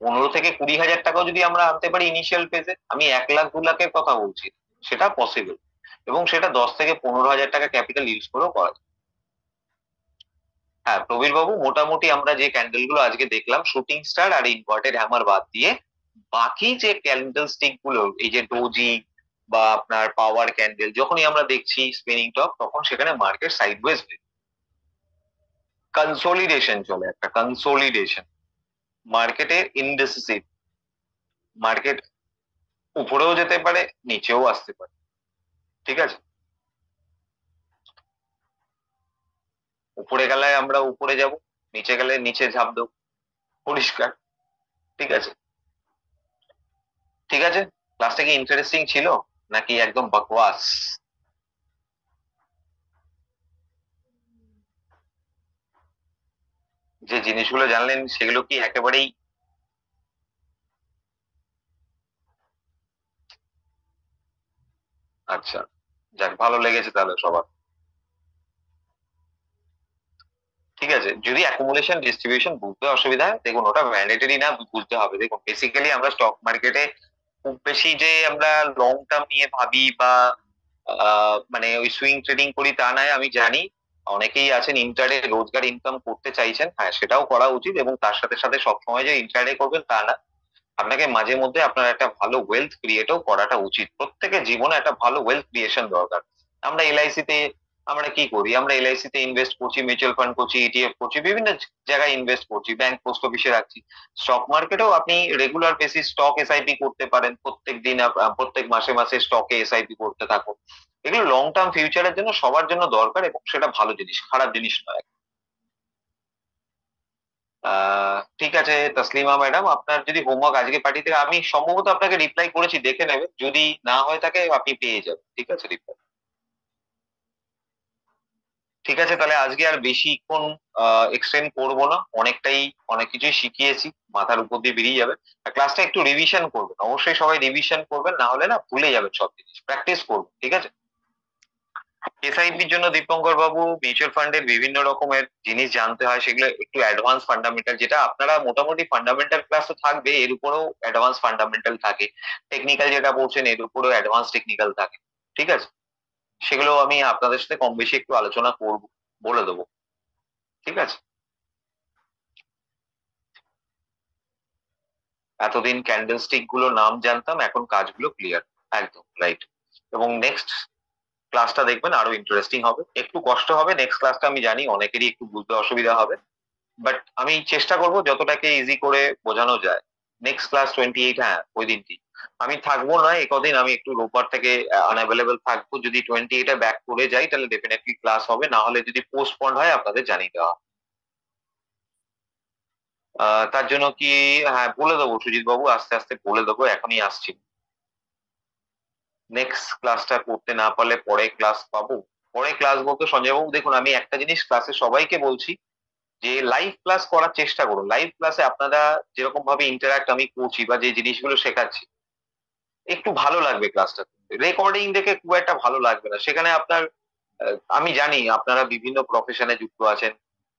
15 থেকে 20 হাজার টাকাও যদি আমরা আনতে পারি ইনিশিয়াল ফেজে, আমি 1 লাখ 2 লাখের কথা বলছি, সেটা পসিবল, এবং সেটা 10 থেকে 15 হাজার টাকা ক্যাপিটাল ইউজ করেও করা যায়। হ্যাঁ প্রবীর বাবু, মোটামুটি আমরা যে ক্যান্ডেল গুলো আজকে দেখলাম, শুটিং স্টার আর ইনভার্টেড হ্যামার বাদ দিয়ে, বাকি যে ক্যান্ডেল স্টিক গুলো, এই যে ডোজি বা আপনার পাওয়ার ক্যান্ডেল, যখনই আমরা দেখছি স্পিনিং টপ, তখন সেখানে মার্কেট সাইডওয়েজ, কনসোলিডেশন চলে, একটা কনসোলিডেশন, মার্কেটে ইনডিসিসিভ, মার্কেট উপরেও যেতে পারে, নিচেও আসতে পারে। ঠিক আছে, উপরে গেলে আমরা উপরে যাব, নিচে গেলে নিচে ঝাঁপ দেবো, পরিষ্কার। ঠিক আছে, ঠিক আছে, ক্লাসটা কি ইন্টারেস্টিং ছিল নাকি একদম বকওয়াস? যে জিনিসগুলো জানলেন সেগুলো কি একেবারেই আচ্ছা, যাক ভালো লেগেছে তাহলে সবার। ঠিক আছে, যদি অ্যাকুমুলেশন ডিস্ট্রিবিউশন বুঝতে অসুবিধা হয়, দেখুন ওটা ম্যান্ডেটরি না, বুঝতে হবে। দেখুন বেসিক্যালি আমরা স্টক মার্কেটে খুব বেশি যে আমরা লং টার্ম নিয়ে ভাবি বা মানে ওই সুইং ট্রেডিং করি তা নয়, আমি জানি অনেকেই আছেন ইন্টারডে রোজগার ইনকাম করতে চাইছেন, হ্যাঁ সেটাও করা উচিত, এবং তার সাথে সাথে সবসময় যে ইন্টারডে করবেন তা না, আপনাকে মাঝে মধ্যে আপনার একটা ভালো ওয়েলথ ক্রিয়েটও করাটা উচিত। প্রত্যেকের জীবনে একটা ভালো ওয়েলথ ক্রিয়েশন দরকার। আমরা এলআইসি তে আমরা কি করি, আমরা এলআইসি তে ইনভেস্ট করছি, মিউচুয়াল ফান্ড করছি, ইটিএফ করছি, বিভিন্ন জায়গায় ইনভেস্ট করছি, ব্যাংক পোস্ট অফিসে রাখছি। স্টক মার্কেটেও আপনি রেগুলার বেসিস স্টক এসআইপি করতে পারেন, প্রত্যেক দিন প্রত্যেক মাসে মাসে স্টকে এসআইপি করতে থাকুন। এগুলো লং টার্ম ফিউচারের জন্য সবার জন্য দরকার, এবং সেটা ভালো জিনিস, খারাপ জিনিস নয়। ঠিক আছে তসলিমা ম্যাডাম, আপনার যদি হোমওয়ার্ক আজকে পাঠিয়ে থাকে, আমি সম্ভবত আপনাকে রিপ্লাই করেছি, দেখে নেবেন, যদি না হয়ে থাকে আপনি পেয়ে যাবেন, ঠিক আছে রিপ্লাই। ঠিক আছে, তাহলে আজকে আর বেশিক্ষণ এক্সটেন্ড করবো না, অনেক কিছুই শিখিয়েছি, মাথার উপর দিয়ে বেরিয়ে যাবে। ক্লাসটা একটু রিভিশন করবেন, অবশ্যই সবাই রিভিশন করবেন, না হলে না ভুলে যাবেন সব জিনিস, প্র্যাকটিস করবেন, ঠিক আছে। এসআইপির জন্য দীপঙ্কর বাবু মিউচুয়াল ফান্ডের বিভিন্ন রকমের জিনিস জানতে হয়, সেগুলো একটু অ্যাডভান্স ফান্ডামেন্টাল, যেটা আপনারা মোটামুটি ফান্ডামেন্টাল ক্লাস তো থাকবে, এর উপরেও অ্যাডভান্স ফান্ডামেন্টাল থাকে, টেকনিক্যাল যেটা বলছেন এর উপরেও অ্যাডভান্স টেকনিক্যাল থাকে, ঠিক আছে। সেগুলো আমি আপনাদের সাথে কম বেশি একটু আলোচনা করব, বলে দেবো, ঠিক আছে। এতদিন ক্যান্ডেলস্টিক গুলো নাম জানতাম, এখন কাজগুলো ক্লিয়ার, একদম রাইট। এবং নেক্সট ক্লাসটা দেখবেন আরো ইন্টারেস্টিং হবে, একটু কষ্ট হবে নেক্সট ক্লাসটা, আমি জানি অনেকেরই একটু বুঝতে অসুবিধা হবে, বাট আমি চেষ্টা করব যতটাকে ইজি করে বোঝানো যায়। নেক্সট ক্লাস 28, হ্যাঁ ওই দিনটি আমি থাকবো না, একদিন আমি একটু রোববার থেকে আনঅ্যাভেলেবল থাকবো, যদি 28-এ ব্যাক করে যাই তাহলে ডেফিনেটলি ক্লাস হবে, না হলে যদি পোস্টপন্ড হয় আপনাদের জানিয়ে দেওয়া হবে। তার জন্য কি, হ্যাঁ বলে দেবো সুজিত বাবু, আস্তে আস্তে বলে দেবো, এখনই আসছি। নেক্সট ক্লাসটা করতে না পারলে পরে ক্লাস পাবো, পরে ক্লাস বলতে সঞ্জয় বাবু দেখুন, আমি একটা জিনিস ক্লাসে সবাইকে বলছি, যে লাইভ ক্লাস করার চেষ্টা করুন। লাইভ ক্লাসে আপনারা যেরকম ভাবে ইন্টারাক্ট আমি করছি বা যে জিনিসগুলো শেখাচ্ছি, একটু ভালো লাগবে ক্লাসটা। রেকর্ডিং দেখে খুব একটা ভালো লাগবে না, সেখানে আপনার আমি জানি আপনারা বিভিন্ন প্রফেশনে যুক্ত আছেন,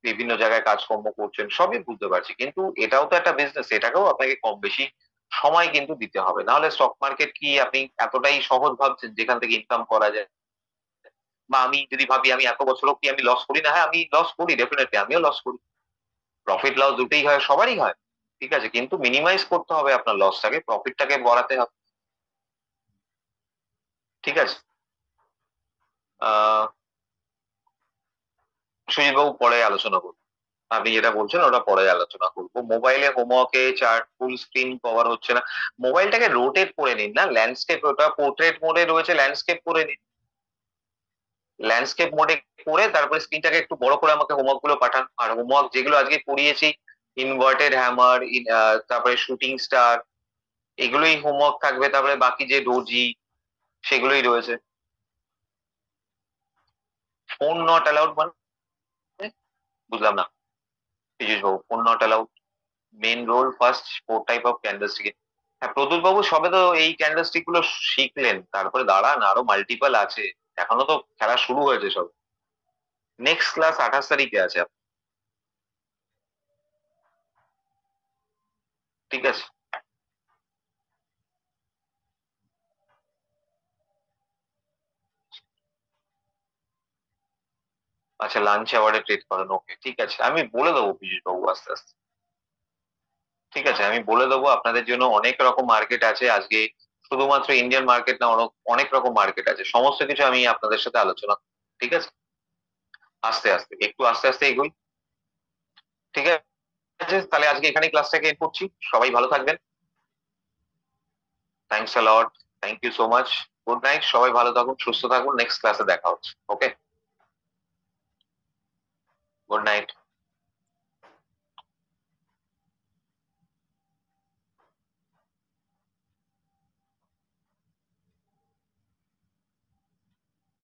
বিভিন্ন জায়গায় কাজকর্ম করছেন, সবই বুঝতে পারছি, কিন্তু এটাও তো একটা বিজনেস, এটাকেও আপনাকে কম বেশি সময় কিন্তু দিতে হবে, নাহলে স্টক মার্কেট কি আপনি এতটাই সহজ ভাবছেন যেখান থেকে ইনকাম করা যায়? বা আমি যদি ভাবি আমি এত বছরও কি আমি লস করি না, হ্যাঁ আমি লস করি, ডেফিনেটলি আমিও লস করি, প্রফিট লস দুটোই হয়, সবারই হয়, ঠিক আছে, কিন্তু মিনিমাইজ করতে হবে আপনার লসটাকে, প্রফিটটাকে বাড়াতে হবে, ঠিক আছে। আহ সুজিতবাবু পরে আলোচনা করবো, আপনি যেটা বলছেন ওটা পরে আলোচনা করবো। মোবাইলে হোমওয়ার্কে চার্ট ফুল স্ক্রিন কভার হচ্ছে না, মোবাইলটাকে রোটেট করে নিন না, ল্যান্ডস্কেপ, ওটা পোর্ট্রেট মোডে রয়েছে, ল্যান্ডস্কেপ করে নিন, ল্যান্ডস্কেপ মোডে করে তারপরে স্ক্রিনটাকে একটু বড় করে আমাকে হোমওয়ার্ক গুলো পাঠান। আর হোমওয়ার্ক যেগুলো আজকে পড়িয়েছি, ইনভার্টেড হ্যামার, তারপরে শুটিং স্টার, এগুলোই হোমওয়ার্ক থাকবে, তারপরে বাকি যে ডোজি সেগুলোই রয়েছে। ফোন নট অ্যালাউড মানে বুঝলাম না Piyush babu, phone not allowed, main role first 4 type of candlestick. হ্যাঁ প্রদ্যুৎ বাবু, সবে তো এই ক্যান্ডেলস্টিক গুলো শিখলেন, তারপরে দাঁড়ান, আরো মাল্টিপল আছে, এখনো তো খেলা শুরু হয়েছে সব। নেক্সট ক্লাস 28 তারিখে আছে, ঠিক আছে। আচ্ছা লাঞ্চ আওয়ারে ট্রেড করেন, ওকে ঠিক আছে, আমি বলে দেবো পীযুষ বাবু আস্তে আস্তে, ঠিক আছে আমি বলে দেবো, আপনাদের জন্য অনেক রকম মার্কেট আছে আজকে, শুধুমাত্র ইন্ডিয়ান মার্কেট না, অনেক অনেক রকম মার্কেট আছে, সমস্ত কিছু আমি আপনাদের সাথে আলোচনা, ঠিক আছে, আস্তে আস্তে একটু আস্তে আস্তে এগোই, ঠিক আছে। তাহলে আজকে এখানে ক্লাসটাকে এন্ড করছি, সবাই ভালো থাকবেন, thanks a lot, thank you so much, good night, সবাই ভালো থাকুন, সুস্থ থাকুন, নেক্সট ক্লাসে দেখা হচ্ছে, ওকে, গুড নাইট।